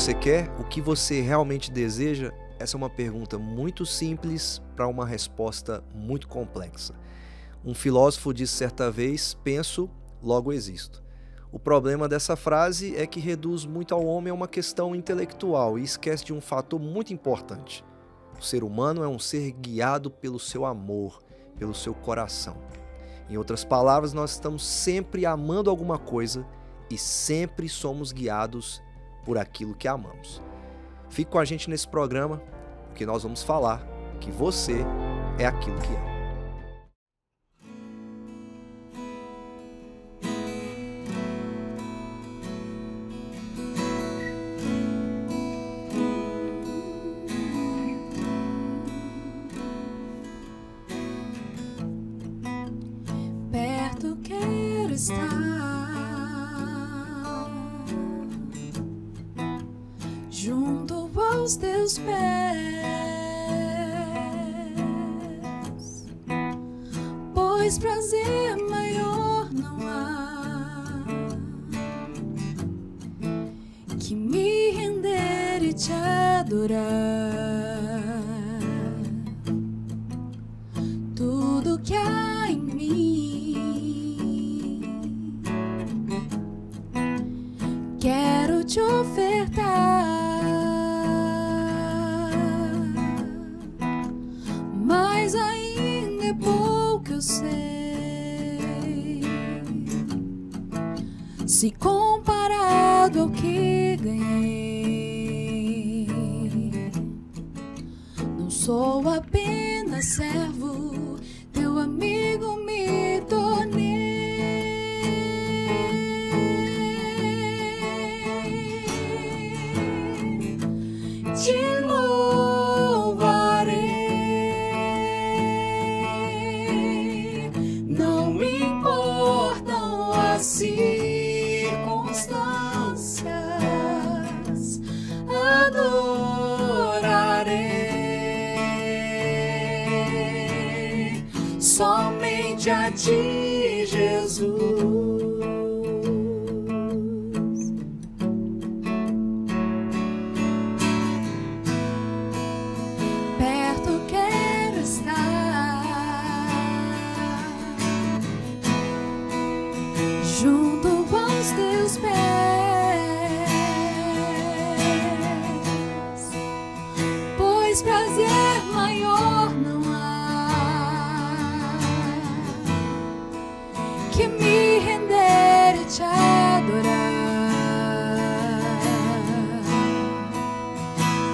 você quer? O que você realmente deseja? Essa é uma pergunta muito simples para uma resposta muito complexa. Um filósofo disse certa vez: penso, logo existo. O problema dessa frase é que reduz muito ao homem a uma questão intelectual e esquece de um fator muito importante. O ser humano é um ser guiado pelo seu amor, pelo seu coração. Em outras palavras, nós estamos sempre amando alguma coisa e sempre somos guiados por aquilo que amamos. Fique com a gente nesse programa, porque nós vamos falar que você é aquilo que ama. Perto quero estar, junto aos teus pés, pois prazer maior não há que me render e te adorar. Tudo que há em mim quero te ofertar, mas ainda é pouco, eu sei, se comparado ao que ganhei. Não sou apenas servo, teu amigo me tornei. Te louvarei, não me importam as circunstâncias, adorarei somente a ti, Jesus. Perto quero estar, junto aos teus pés, pois prazer maior não há que me render e te adorar.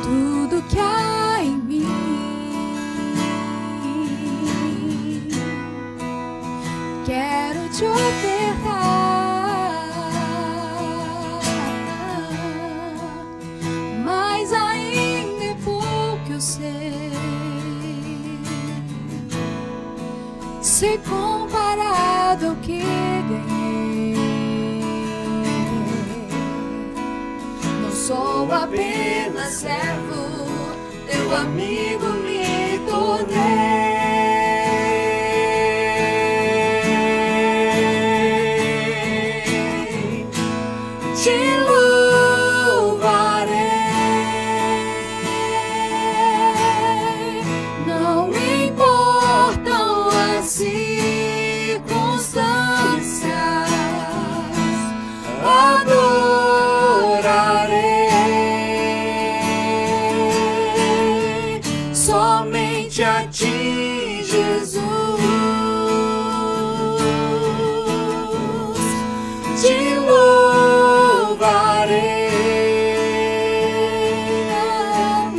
Tudo que há em mim quero te ofertar, mas ainda é pouco, eu sei, se comparado ao que ganhei. Não sou apenas servo, teu amigo me tornei. Te louvarei, não me importam as circunstâncias, adorarei somente a ti, Jesus. Te louvarei, não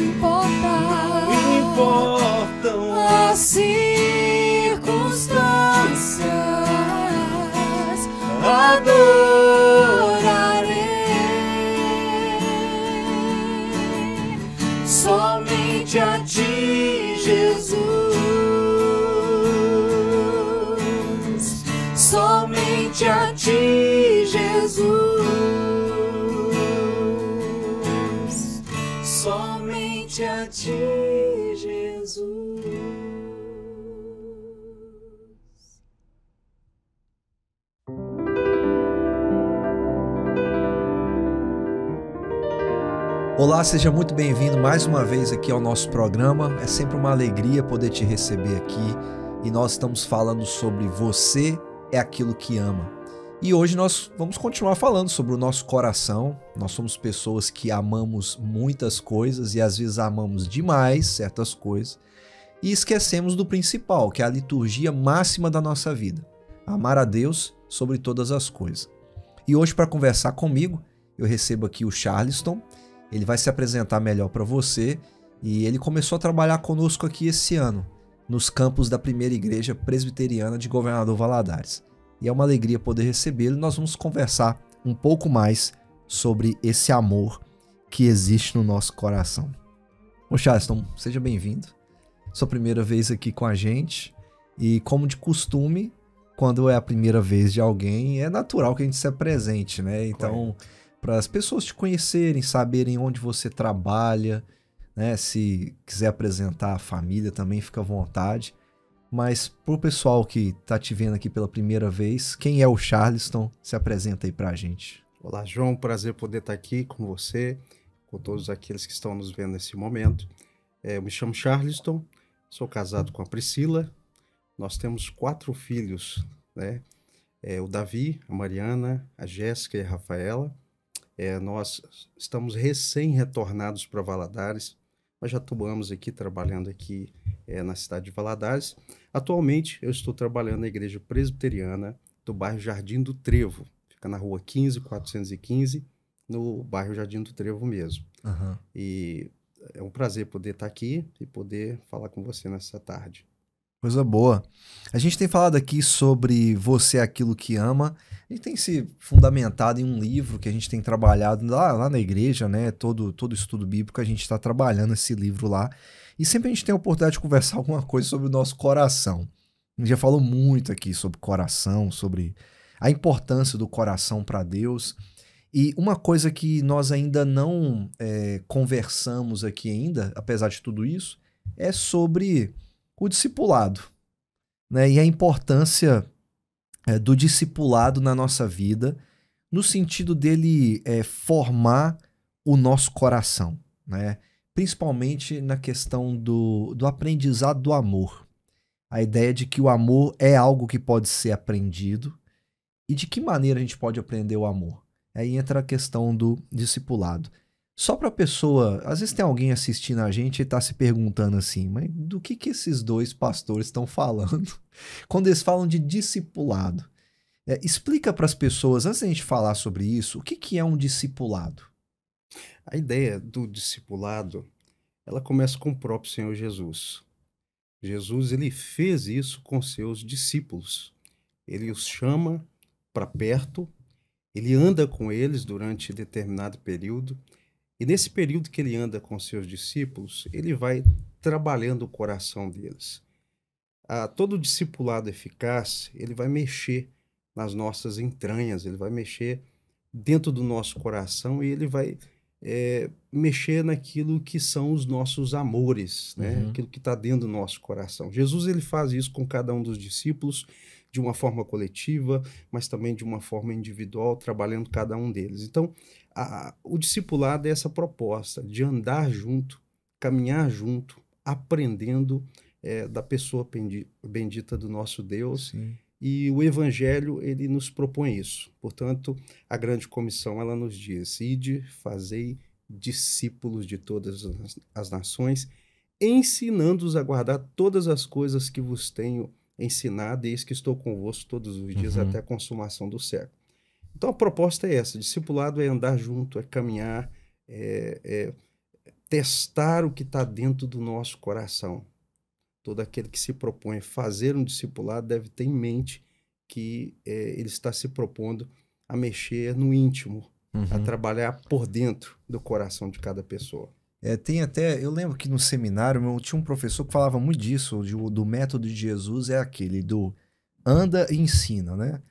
importam as circunstâncias, adorarei somente a ti, Jesus. Somente a ti, Jesus. Somente a ti, Jesus. Olá, seja muito bem-vindo mais uma vez aqui ao nosso programa. É sempre uma alegria poder te receber aqui e nós estamos falando sobre Você é Aquilo que Ama. E hoje nós vamos continuar falando sobre o nosso coração. Nós somos pessoas que amamos muitas coisas e às vezes amamos demais certas coisas e esquecemos do principal, que é a liturgia máxima da nossa vida: amar a Deus sobre todas as coisas. E hoje, para conversar comigo, eu recebo aqui o Charleston. Ele vai se apresentar melhor para você e ele começou a trabalhar conosco aqui esse ano, nos campos da Primeira Igreja Presbiteriana de Governador Valadares. E é uma alegria poder recebê-lo e nós vamos conversar um pouco mais sobre esse amor que existe no nosso coração. Ô Charleston, seja bem-vindo. Sua primeira vez aqui com a gente e, como de costume, quando é a primeira vez de alguém, é natural que a gente se apresente, né? Então, para as pessoas te conhecerem, saberem onde você trabalha, né? Se quiser apresentar a família também, fica à vontade. Mas pro pessoal que tá te vendo aqui pela primeira vez, quem é o Charleston? Se apresenta aí pra gente. Olá, João, prazer poder estar aqui com você, com todos aqueles que estão nos vendo nesse momento. Eu me chamo Charleston, sou casado com a Priscila, nós temos 4 filhos, né? O Davi, a Mariana, a Jéssica e a Rafaela. Nós estamos recém-retornados para Valadares, mas já atuamos aqui, trabalhando aqui na cidade de Valadares. Atualmente, eu estou trabalhando na Igreja Presbiteriana do bairro Jardim do Trevo. Fica na rua 15.415, no bairro Jardim do Trevo mesmo. Uhum. E é um prazer poder estar aqui e poder falar com você nessa tarde. Coisa boa. A gente tem falado aqui sobre Você é Aquilo que Ama. A gente tem se fundamentado em um livro que a gente tem trabalhado lá na igreja, né? Todo estudo bíblico a gente está trabalhando esse livro lá. E sempre a gente tem a oportunidade de conversar alguma coisa sobre o nosso coração. A gente já falou muito aqui sobre coração, sobre a importância do coração para Deus. E uma coisa que nós ainda não conversamos aqui ainda, apesar de tudo isso, é sobre o discipulado, né? E a importância do discipulado na nossa vida, no sentido dele formar o nosso coração, né? Principalmente na questão do aprendizado do amor. A ideia de que o amor é algo que pode ser aprendido e de que maneira a gente pode aprender o amor. Aí entra a questão do discipulado. Só para a pessoa, às vezes tem alguém assistindo a gente e está se perguntando assim, mas do que esses dois pastores estão falando quando eles falam de discipulado? Explica para as pessoas, antes da gente falar sobre isso, o que é um discipulado? A ideia do discipulado, ela começa com o próprio Senhor Jesus. Jesus, ele fez isso com seus discípulos. Ele os chama para perto, ele anda com eles durante determinado período. E nesse período que ele anda com seus discípulos, ele vai trabalhando o coração deles. Todo discipulado eficaz, ele vai mexer nas nossas entranhas, ele vai mexer dentro do nosso coração e ele vai mexer naquilo que são os nossos amores, né? Aquilo que está dentro do nosso coração. Jesus, ele faz isso com cada um dos discípulos, de uma forma coletiva, mas também de uma forma individual, trabalhando cada um deles. Então, o discipulado é essa proposta de andar junto, caminhar junto, aprendendo da pessoa bendita do nosso Deus. Sim. E o Evangelho, ele nos propõe isso. Portanto, a grande comissão, ela nos diz: ide, fazei discípulos de todas as nações, ensinando-os a guardar todas as coisas que vos tenho ensinado, eis que estou convosco todos os dias até a consumação do século. Então a proposta é essa: discipulado é andar junto, é caminhar, testar o que está dentro do nosso coração. Todo aquele que se propõe a fazer um discipulado deve ter em mente que ele está se propondo a mexer no íntimo, a trabalhar por dentro do coração de cada pessoa. Tem até, eu lembro que no seminário tinha um professor que falava muito disso, do método de Jesus, é aquele do anda e ensina, né?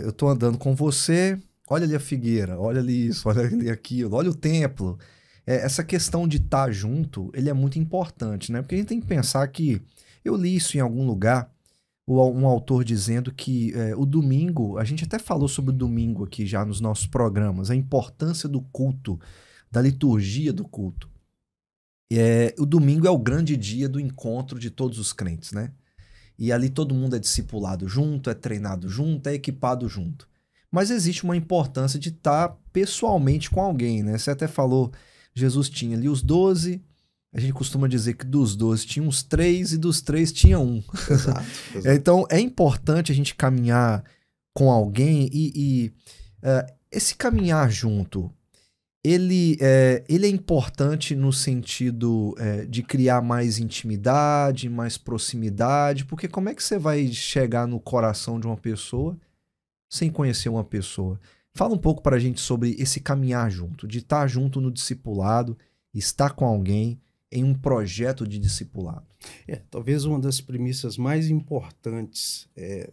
Eu tô andando com você, olha ali a figueira, olha ali isso, olha ali aquilo, olha o templo. Essa questão de estar junto, ele é muito importante, né? Porque a gente tem que pensar que, eu li isso em algum lugar, um autor dizendo que o domingo, a gente até falou sobre o domingo aqui já nos nossos programas, a importância do culto da liturgia do culto. O domingo é o grande dia do encontro de todos os crentes, né? E ali todo mundo é discipulado junto, é treinado junto, é equipado junto. Mas existe uma importância de estar pessoalmente com alguém, né? Você até falou, Jesus tinha ali os 12, a gente costuma dizer que dos 12 tinha uns 3 e dos 3 tinha um. Exato, exato. Então é importante a gente caminhar com alguém esse caminhar junto, ele é importante no sentido de criar mais intimidade, mais proximidade, porque como é que você vai chegar no coração de uma pessoa sem conhecer uma pessoa? Fala um pouco para a gente sobre esse caminhar junto, de estar junto no discipulado, estar com alguém em um projeto de discipulado. Talvez uma das premissas mais importantes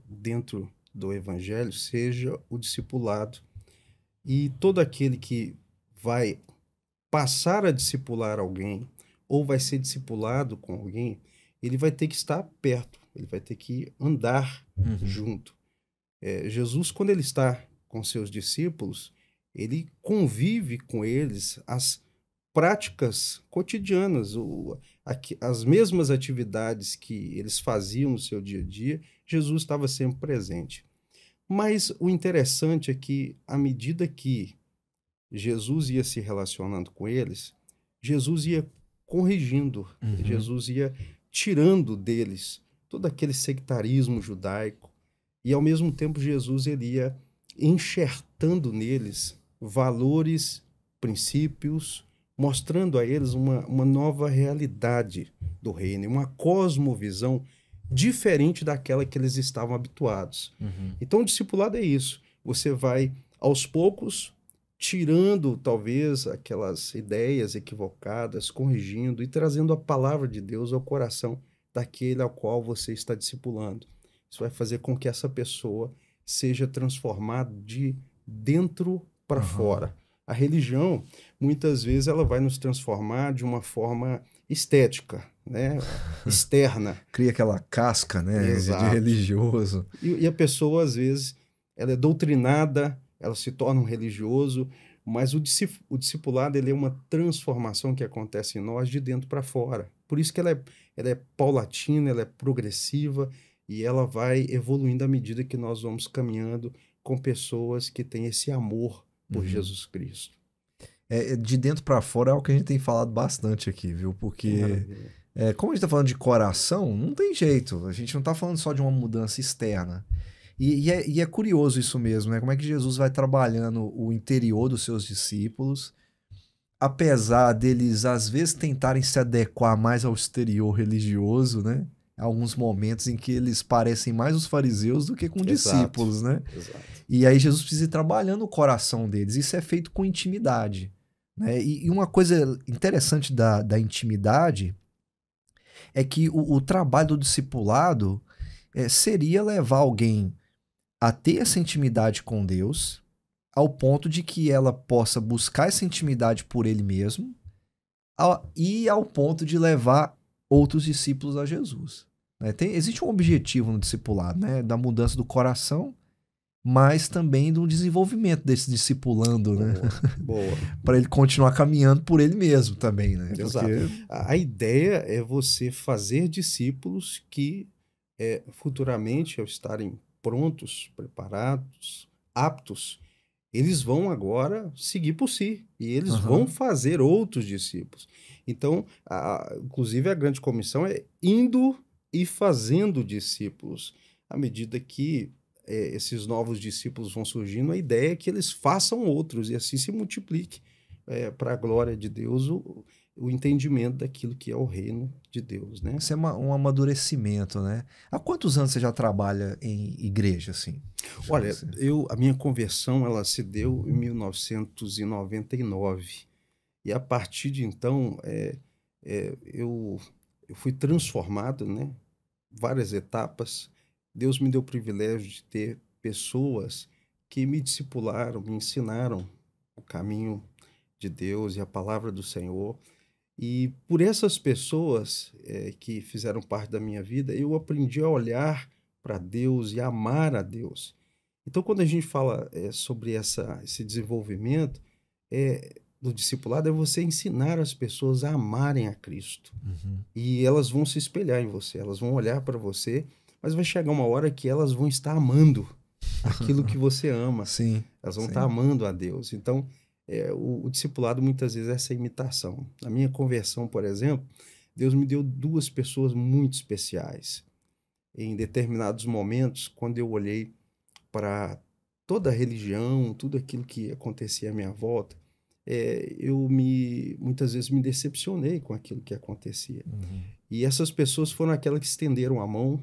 dentro do Evangelho seja o discipulado. E todo aquele que vai passar a discipular alguém ou vai ser discipulado com alguém, ele vai ter que estar perto, ele vai ter que andar junto. Jesus, quando ele está com seus discípulos, ele convive com eles as práticas cotidianas, as mesmas atividades que eles faziam no seu dia a dia, Jesus estava sempre presente. Mas o interessante é que, à medida que Jesus ia se relacionando com eles, Jesus ia corrigindo, Jesus ia tirando deles todo aquele sectarismo judaico e, ao mesmo tempo, Jesus ele ia enxertando neles valores, princípios, mostrando a eles uma nova realidade do reino, uma cosmovisão diferente daquela que eles estavam habituados. Então, o discipulado é isso. Você vai, aos poucos, tirando, talvez, aquelas ideias equivocadas, corrigindo e trazendo a palavra de Deus ao coração daquele ao qual você está discipulando. Isso vai fazer com que essa pessoa seja transformada de dentro para fora. A religião, muitas vezes, ela vai nos transformar de uma forma estética, né? Externa. Cria aquela casca, né? Exato. De religioso. E a pessoa, às vezes, ela é doutrinada, ela se torna um religioso, mas o discipulado ele é uma transformação que acontece em nós de dentro para fora. Por isso que ela é paulatina, ela é progressiva e ela vai evoluindo à medida que nós vamos caminhando com pessoas que têm esse amor por Jesus Cristo. De dentro para fora é o que a gente tem falado bastante aqui, viu? Porque, como a gente está falando de coração, não tem jeito. A gente não está falando só de uma mudança externa. E é curioso isso mesmo, né? Como é que Jesus vai trabalhando o interior dos seus discípulos, apesar deles, às vezes, tentarem se adequar mais ao exterior religioso, né? Há alguns momentos em que eles parecem mais os fariseus do que com discípulos, né? Exato. E aí Jesus precisa ir trabalhando o coração deles. Isso é feito com intimidade, né? E uma coisa interessante da intimidade é que o trabalho do discipulado seria levar alguém a ter essa intimidade com Deus, ao ponto de que ela possa buscar essa intimidade por ele mesmo, e ao ponto de levar outros discípulos a Jesus. Né? Existe um objetivo no discipulado, né? Da mudança do coração, mas também do desenvolvimento desse discipulando, né? Boa. Para ele continuar caminhando por ele mesmo também, né? Exato. A ideia é você fazer discípulos que futuramente, ao estarem prontos, preparados, aptos, eles vão agora seguir por si e eles vão fazer outros discípulos. Então, inclusive a grande comissão é indo e fazendo discípulos. À medida que esses novos discípulos vão surgindo, a ideia é que eles façam outros e assim se multiplique para a glória de Deus o entendimento daquilo que é o reino de Deus, né? Isso é um amadurecimento, né? Há quantos anos você já trabalha em igreja, assim? Olha, a minha conversão, ela se deu em 1999. E a partir de então, eu fui transformado, né? Várias etapas. Deus me deu o privilégio de ter pessoas que me discipularam, me ensinaram o caminho de Deus e a palavra do Senhor. E por essas pessoas que fizeram parte da minha vida, eu aprendi a olhar para Deus e amar a Deus. Então, quando a gente fala sobre esse desenvolvimento, do discipulado é você ensinar as pessoas a amarem a Cristo. Uhum. E elas vão se espelhar em você, elas vão olhar para você, mas vai chegar uma hora que elas vão estar amando aquilo que você ama. Sim, Elas vão estar sim. amando a Deus. Então, o discipulado muitas vezes é essa imitação. Na minha conversão, por exemplo, Deus me deu duas pessoas muito especiais. Em determinados momentos, quando eu olhei para toda a religião, tudo aquilo que acontecia à minha volta, muitas vezes me decepcionei com aquilo que acontecia. Uhum. E essas pessoas foram aquelas que estenderam a mão,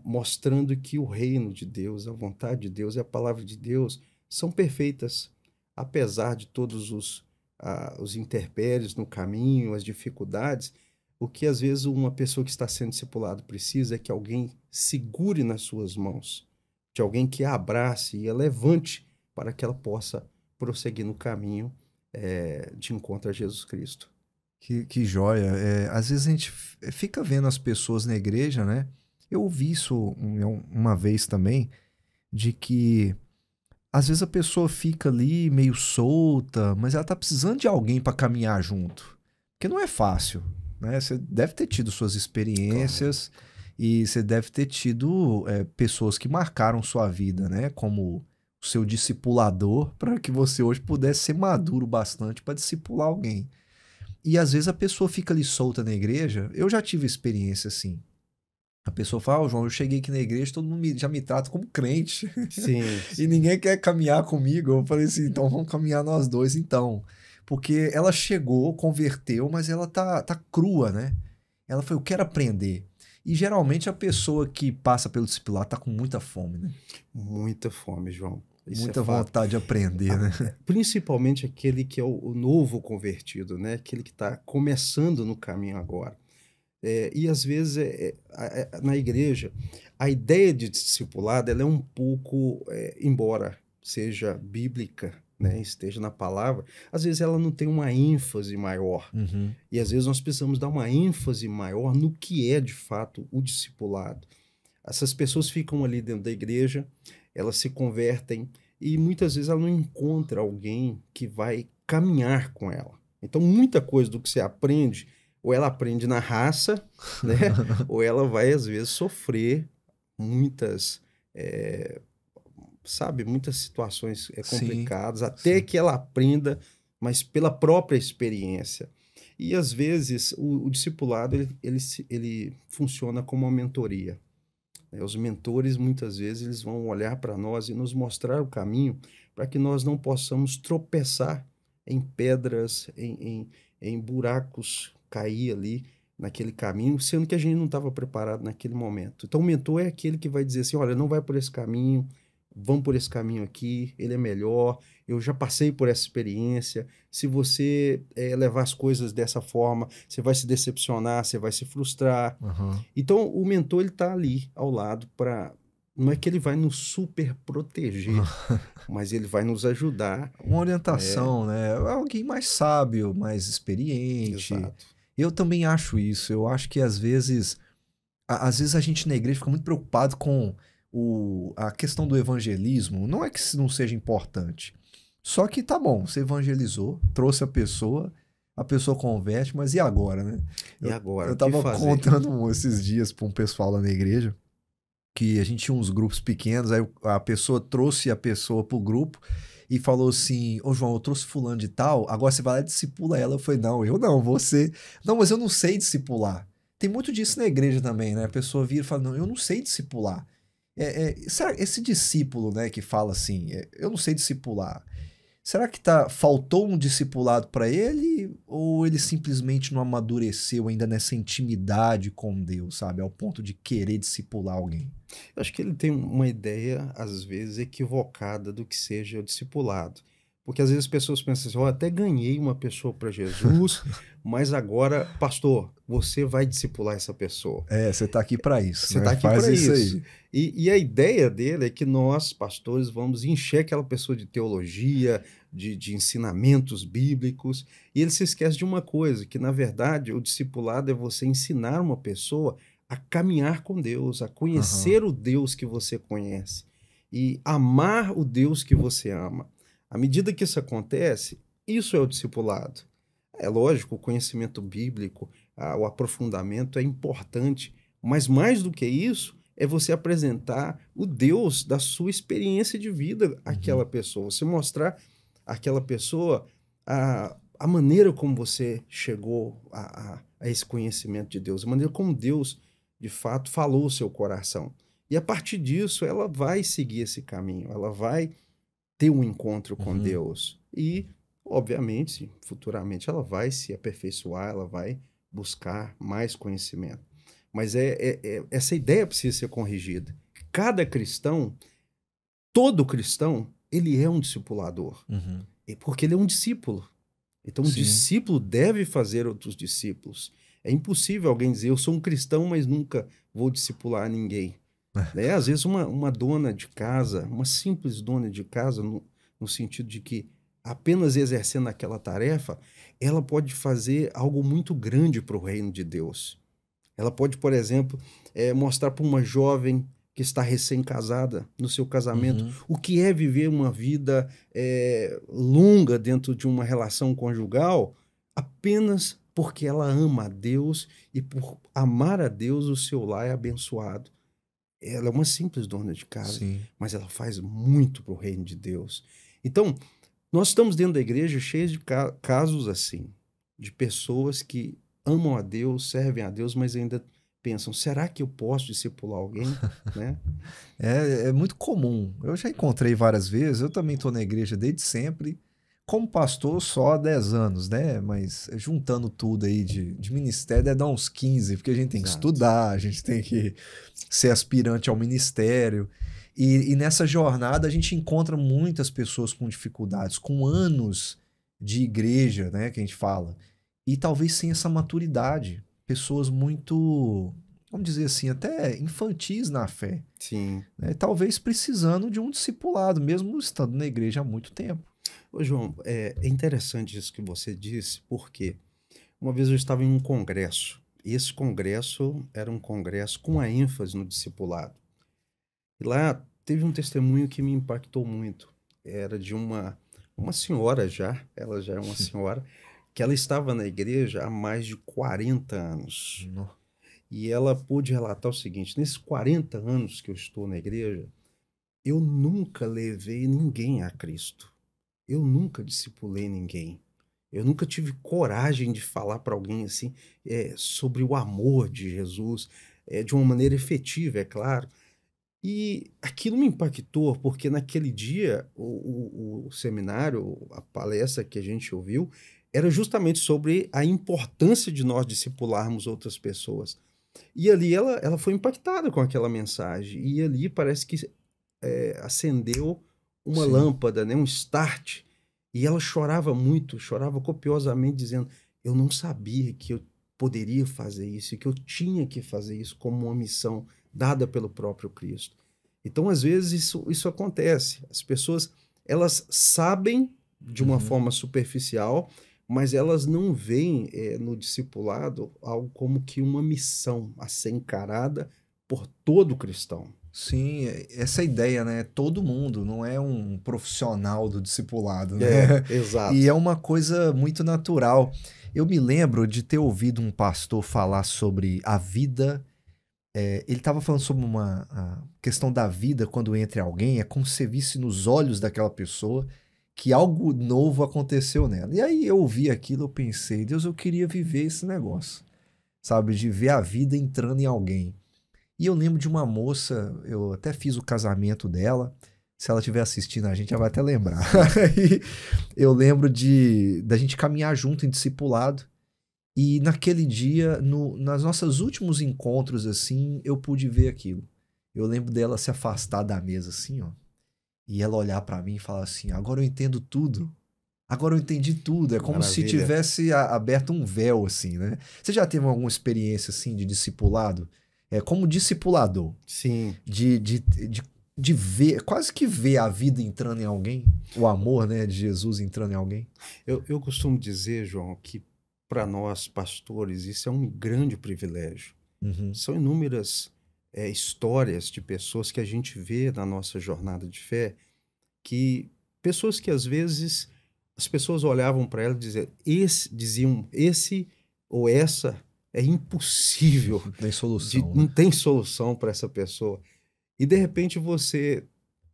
mostrando que o reino de Deus, a vontade de Deus e a palavra de Deus são perfeitas, apesar de todos os intempéries no caminho, as dificuldades. O que às vezes uma pessoa que está sendo discipulada precisa é que alguém segure nas suas mãos, de alguém que a abrace e a levante para que ela possa prosseguir no caminho de encontro a Jesus Cristo. Que joia. Às vezes a gente fica vendo as pessoas na igreja, né? Eu ouvi isso uma vez também, de que às vezes a pessoa fica ali meio solta, mas ela tá precisando de alguém para caminhar junto. Porque não é fácil, né? Você deve ter tido suas experiências e você deve ter tido pessoas que marcaram sua vida, né? Como o seu discipulador, para que você hoje pudesse ser maduro bastante para discipular alguém. E às vezes a pessoa fica ali solta na igreja. Eu já tive experiência assim. A pessoa fala, João, eu cheguei aqui na igreja, todo mundo já me trata como crente. Sim, E ninguém quer caminhar comigo. Eu falei assim, então vamos caminhar nós dois então. Porque ela chegou, converteu, mas ela tá crua, né? Ela falou, eu quero aprender. E geralmente a pessoa que passa pelo discipulado tá com muita fome, né? muita fome, João. Isso Muita é fato. vontade de aprender, né? Principalmente aquele que é o novo convertido, né? Aquele que está começando no caminho agora. E às vezes na igreja a ideia de discipulado ela é um pouco, embora seja bíblica, né, esteja na palavra, às vezes ela não tem uma ênfase maior. Uhum. E às vezes nós precisamos dar uma ênfase maior no que é de fato o discipulado. Essas pessoas ficam ali dentro da igreja, elas se convertem e muitas vezes ela não encontra alguém que vai caminhar com ela. Então, muita coisa do que você aprende, ou ela aprende na raça, né? Ou ela vai, às vezes, sofrer muitas, muitas situações Sim, complicadas, até sim. que ela aprenda, mas pela própria experiência. E, às vezes, o discipulado, ele funciona como uma mentoria. Os mentores, muitas vezes, eles vão olhar para nós e nos mostrar o caminho para que nós não possamos tropeçar em pedras, em buracos, cair ali naquele caminho, sendo que a gente não estava preparado naquele momento. Então, o mentor é aquele que vai dizer assim, olha, não vai por esse caminho, vamos por esse caminho aqui, ele é melhor, eu já passei por essa experiência. Se você levar as coisas dessa forma, você vai se decepcionar, você vai se frustrar. Uhum. Então, o mentor ele está ali ao lado para. Não é que ele vai nos super proteger, mas ele vai nos ajudar. Uma orientação, né? Alguém mais sábio, mais experiente. Exato. Eu também acho isso. Eu acho que às vezes a gente na igreja fica muito preocupado com a questão do evangelismo. Não é que isso não seja importante. Só que tá bom, você evangelizou, trouxe a pessoa converte, mas e agora, né? E agora, Eu o que tava fazer? contando esses dias para um pessoal lá na igreja que a gente tinha uns grupos pequenos, aí a pessoa trouxe a pessoa pro grupo e falou assim, ô João, eu trouxe fulano de tal, agora você vai lá e discipula ela. Eu falei, não, eu não, você... Não, mas eu não sei discipular. Tem muito disso na igreja também, né? A pessoa vira e fala, não, eu não sei discipular. Será esse discípulo, né, que fala assim, eu não sei discipular, será que faltou um discipulado para ele ou ele simplesmente não amadureceu ainda nessa intimidade com Deus, sabe? Ao ponto de querer discipular alguém? Eu acho que ele tem uma ideia, às vezes, equivocada do que seja o discipulado. Porque às vezes as pessoas pensam assim, eu até ganhei uma pessoa para Jesus, mas agora, pastor, você vai discipular essa pessoa. Você tá aqui para isso, Você né? está aqui Faz para isso isso. aí. E a ideia dele é que nós, pastores, vamos encher aquela pessoa de teologia, de ensinamentos bíblicos, e ele se esquece de uma coisa, que na verdade o discipulado é você ensinar uma pessoa a caminhar com Deus, a Aham. conhecer o Deus que você conhece e amar o Deus que você ama. À medida que isso acontece, Isso é o discipulado. É lógico, o conhecimento bíblico, o aprofundamento é importante, mas mais do que isso, é você apresentar o Deus da sua experiência de vida àquela Uhum. pessoa. Você mostrar àquela pessoa a maneira como você chegou a esse conhecimento de Deus, a maneira como Deus, de fato, falou o seu coração. E a partir disso, ela vai seguir esse caminho, ela vai ter um encontro com Uhum. Deus. E, obviamente, futuramente ela vai se aperfeiçoar, ela vai buscar mais conhecimento. Mas essa ideia precisa ser corrigida. Cada cristão, todo cristão, ele é um discipulador. Uhum. Porque ele é um discípulo. Então, um Sim. discípulo deve fazer outros discípulos. É impossível alguém dizer, eu sou um cristão, mas nunca vou discipular ninguém. Né? Às vezes uma dona de casa, uma simples dona de casa, no sentido de que apenas exercendo aquela tarefa, ela pode fazer algo muito grande para o reino de Deus. Ela pode, por exemplo, mostrar para uma jovem que está recém-casada, no seu casamento, Uhum. o que é viver uma vida longa dentro de uma relação conjugal, apenas porque ela ama a Deus e por amar a Deus o seu lar é abençoado. Ela é uma simples dona de casa, Sim. mas ela faz muito para o reino de Deus. Então, nós estamos dentro da igreja cheios de casos assim, de pessoas que amam a Deus, servem a Deus, mas ainda pensam: será que eu posso discipular alguém? Né? É muito comum. Eu já encontrei várias vezes. Eu também estou na igreja desde sempre. Como pastor, só há 10 anos, né? Mas juntando tudo aí de ministério, deve dar uns 15, porque a gente tem que Exato. estudar, a gente tem que ser aspirante ao ministério. E nessa jornada a gente encontra muitas pessoas com dificuldades, com anos de igreja, né? Que a gente fala. E talvez sem essa maturidade. Pessoas muito, vamos dizer assim, até infantis na fé, Sim. né? Talvez precisando de um discipulado, mesmo estando na igreja há muito tempo. Ô, João, é interessante isso que você disse, porque uma vez eu estava em um congresso, e esse congresso era um congresso com a ênfase no discipulado. E lá teve um testemunho que me impactou muito. Era de uma senhora já, ela já é uma senhora, que ela estava na igreja há mais de 40 anos. No- E ela pôde relatar o seguinte: nesses 40 anos que eu estou na igreja, eu nunca levei ninguém a Cristo. Eu nunca discipulei ninguém. Eu nunca tive coragem de falar para alguém assim sobre o amor de Jesus, de uma maneira efetiva, é claro. E aquilo me impactou, porque naquele dia o seminário, a palestra que a gente ouviu, era justamente sobre a importância de nós discipularmos outras pessoas. E ali ela foi impactada com aquela mensagem. E ali parece que acendeu uma Sim. lâmpada, né, um start. E ela chorava muito, chorava copiosamente, dizendo: eu não sabia que eu poderia fazer isso, e que eu tinha que fazer isso como uma missão dada pelo próprio Cristo. Então, às vezes, isso acontece. As pessoas, elas sabem de uma Uhum. forma superficial, mas elas não veem no discipulado algo como que uma missão a ser encarada por todo cristão. Sim, essa ideia, né? Todo mundo, não é um profissional do discipulado, né? E é Exato. uma coisa muito natural. Eu me lembro de ter ouvido um pastor falar sobre a vida. Ele estava falando sobre a questão da vida quando entra alguém, é como se você visse nos olhos daquela pessoa que algo novo aconteceu nela. E aí eu ouvi aquilo, eu pensei, Deus, eu queria viver esse negócio, sabe? De ver a vida entrando em alguém. E eu lembro de uma moça, eu até fiz o casamento dela. Se ela estiver assistindo a gente, ela vai até lembrar. Sim. Aí eu lembro da gente caminhar junto em discipulado. E naquele dia, nas nossos últimos encontros, assim, eu pude ver aquilo. Eu lembro dela se afastar da mesa, assim, ó. E ela olhar pra mim e falar assim: agora eu entendo tudo. Agora eu entendi tudo. É como se Maravilha. tivesse aberto um véu, assim, né? Você já teve alguma experiência, assim, de discipulado? Como discipulador, Sim. de ver, quase que ver a vida entrando em alguém, o amor, né, de Jesus entrando em alguém. Eu costumo dizer, João, que para nós, pastores, isso é um grande privilégio. Uhum. São inúmeras histórias de pessoas que a gente vê na nossa jornada de fé, que pessoas que às vezes as pessoas olhavam para ela e diziam, esse ou essa é impossível, Não tem solução, não né? tem solução para essa pessoa. E de repente você,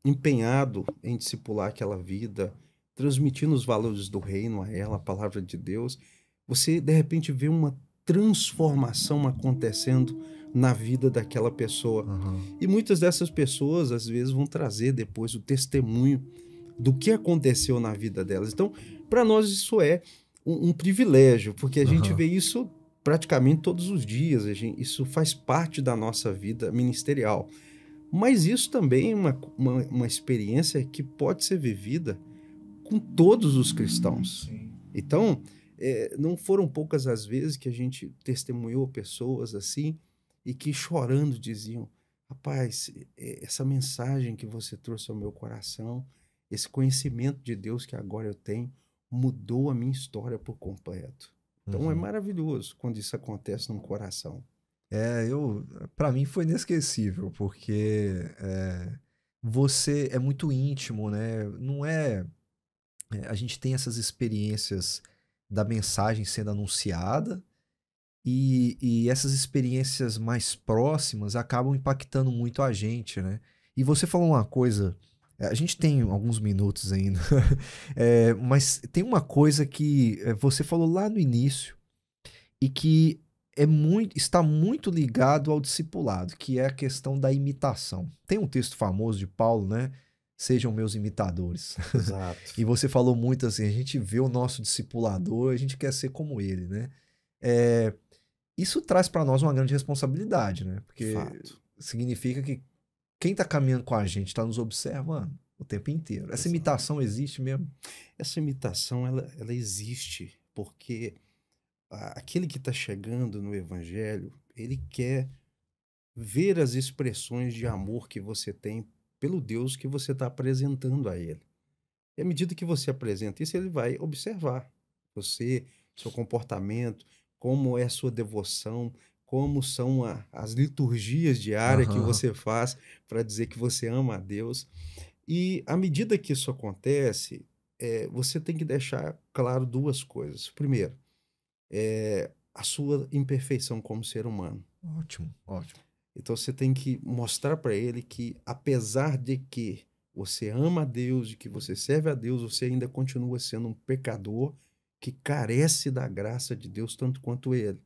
empenhado em discipular aquela vida, transmitindo os valores do reino a ela, a palavra de Deus, você de repente vê uma transformação acontecendo na vida daquela pessoa. Uhum. E muitas dessas pessoas, às vezes, vão trazer depois o testemunho do que aconteceu na vida delas. Então, para nós isso é um privilégio, porque a gente vê isso praticamente todos os dias, isso faz parte da nossa vida ministerial. Mas isso também é uma experiência que pode ser vivida com todos os cristãos. Sim. Então, não foram poucas as vezes que a gente testemunhou pessoas assim e que chorando diziam: rapaz, essa mensagem que você trouxe ao meu coração, esse conhecimento de Deus que agora eu tenho, mudou a minha história por completo. Então é maravilhoso quando isso acontece num coração. Para mim foi inesquecível, porque você é muito íntimo, né? Não é, a gente tem essas experiências da mensagem sendo anunciada e essas experiências mais próximas acabam impactando muito a gente, né? E você falou uma coisa, a gente tem alguns minutos ainda, mas tem uma coisa que você falou lá no início e que está muito ligado ao discipulado, que é a questão da imitação. Tem um texto famoso de Paulo, né? Sejam meus imitadores. Exato. E você falou muito assim, a gente vê o nosso discipulador, a gente quer ser como ele, né? Isso traz para nós uma grande responsabilidade, né? Porque significa que quem está caminhando com a gente está nos observando o tempo inteiro. Essa imitação existe mesmo? Essa imitação, ela existe porque aquele que está chegando no evangelho, ele quer ver as expressões de amor que você tem pelo Deus que você está apresentando a ele. E à medida que você apresenta isso, ele vai observar você, seu comportamento, como é a sua devoção, como são as liturgias diárias que você faz para dizer que você ama a Deus. E à medida que isso acontece, você tem que deixar claro duas coisas. Primeiro, a sua imperfeição como ser humano. Ótimo, ótimo. Então você tem que mostrar para ele que, apesar de que você ama a Deus, de que você serve a Deus, você ainda continua sendo um pecador que carece da graça de Deus tanto quanto ele.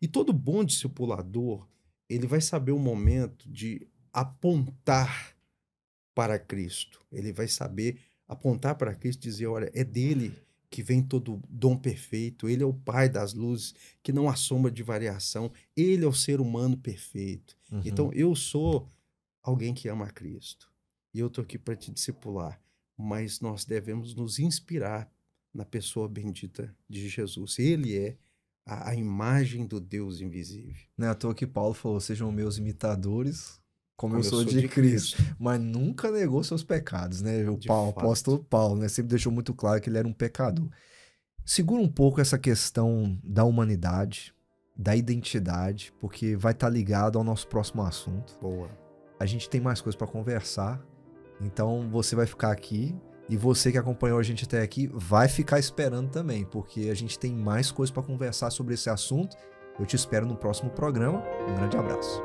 E todo bom discipulador, ele vai saber o momento de apontar para Cristo. Ele vai saber apontar para Cristo e dizer: olha, é dele que vem todo dom perfeito, ele é o Pai das luzes, que não há sombra de variação, ele é o ser humano perfeito. Então, eu sou alguém que ama a Cristo, e eu estou aqui para te discipular, mas nós devemos nos inspirar na pessoa bendita de Jesus. Ele é a imagem do Deus invisível. Não é à toa que Paulo falou: sejam meus imitadores, como eu sou de Cristo. Mas nunca negou seus pecados, né? O apóstolo Paulo, né? Sempre deixou muito claro que ele era um pecador. Segura um pouco essa questão da humanidade, da identidade, porque vai estar ligado ao nosso próximo assunto. Boa. A gente tem mais coisas para conversar, então você vai ficar aqui e você que acompanhou a gente até aqui vai ficar esperando também, porque a gente tem mais coisas para conversar sobre esse assunto. Eu te espero no próximo programa. Um grande abraço.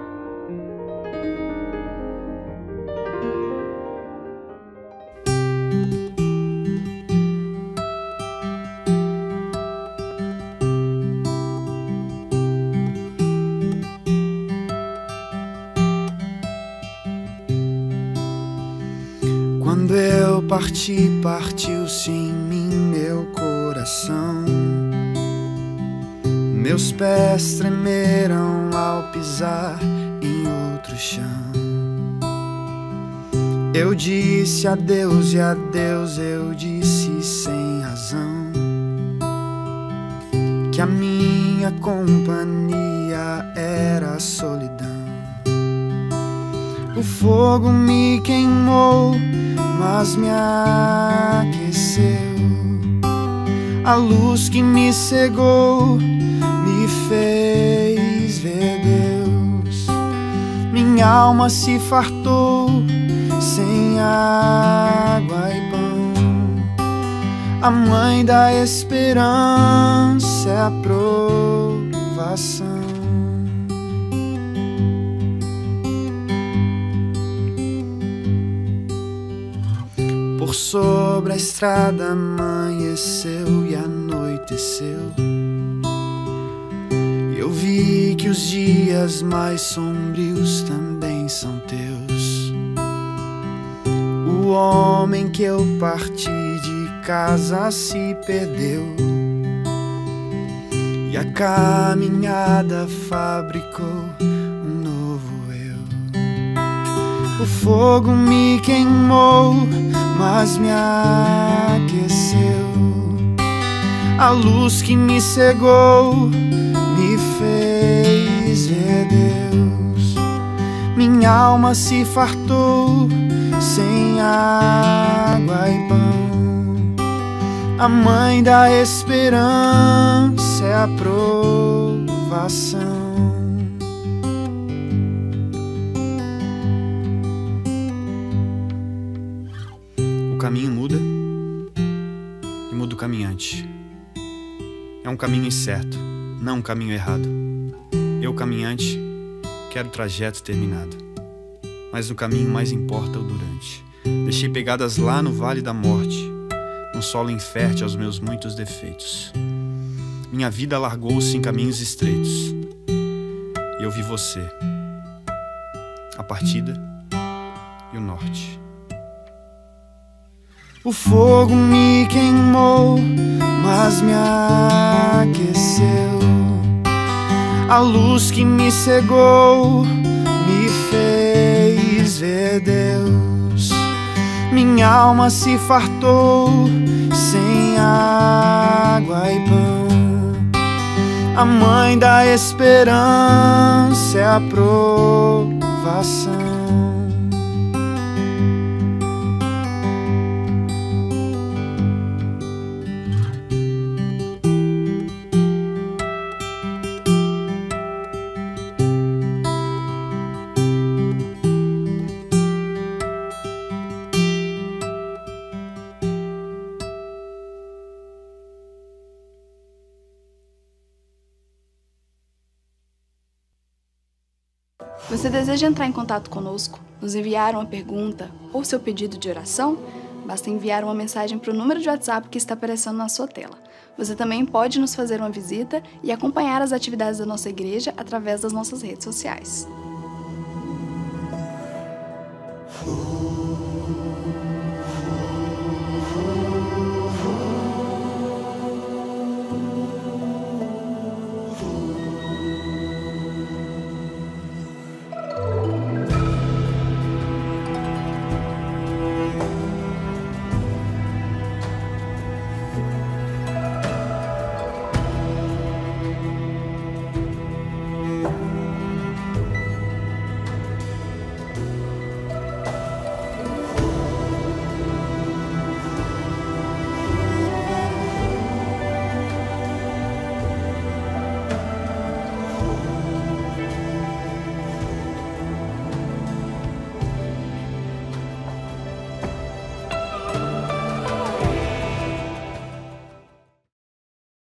Quando eu parti, partiu-se em mim meu coração. Meus pés tremeram ao pisar em outro chão. Eu disse adeus e adeus eu disse sem razão, que a minha companhia era a solidão. O fogo me queimou, mas me aqueceu. A luz que me cegou me fez ver Deus. Minha alma se fartou sem água e pão. A mãe da esperança é a provação. Por sobre a estrada amanheceu e anoiteceu. Eu vi que os dias mais sombrios também são teus. O homem que eu parti de casa se perdeu, e a caminhada fabricou um novo eu. O fogo me queimou, mas me aqueceu. A luz que me cegou me fez ver Deus. Minha alma se fartou sem água e pão. A mãe da esperança é a provação. O caminho muda e muda o caminhante. É um caminho incerto, não um caminho errado. Eu, caminhante, quero o trajeto terminado, mas no caminho mais importa o durante. Deixei pegadas lá no vale da morte, um solo infértil aos meus muitos defeitos. Minha vida largou-se em caminhos estreitos, e eu vi você, a partida e o norte. O fogo me queimou, mas me aqueceu. A luz que me cegou me fez ver Deus. Minha alma se fartou sem água e pão. A mãe da esperança é a provação. Você deseja entrar em contato conosco, nos enviar uma pergunta ou seu pedido de oração? Basta enviar uma mensagem para o número de WhatsApp que está aparecendo na sua tela. Você também pode nos fazer uma visita e acompanhar as atividades da nossa igreja através das nossas redes sociais.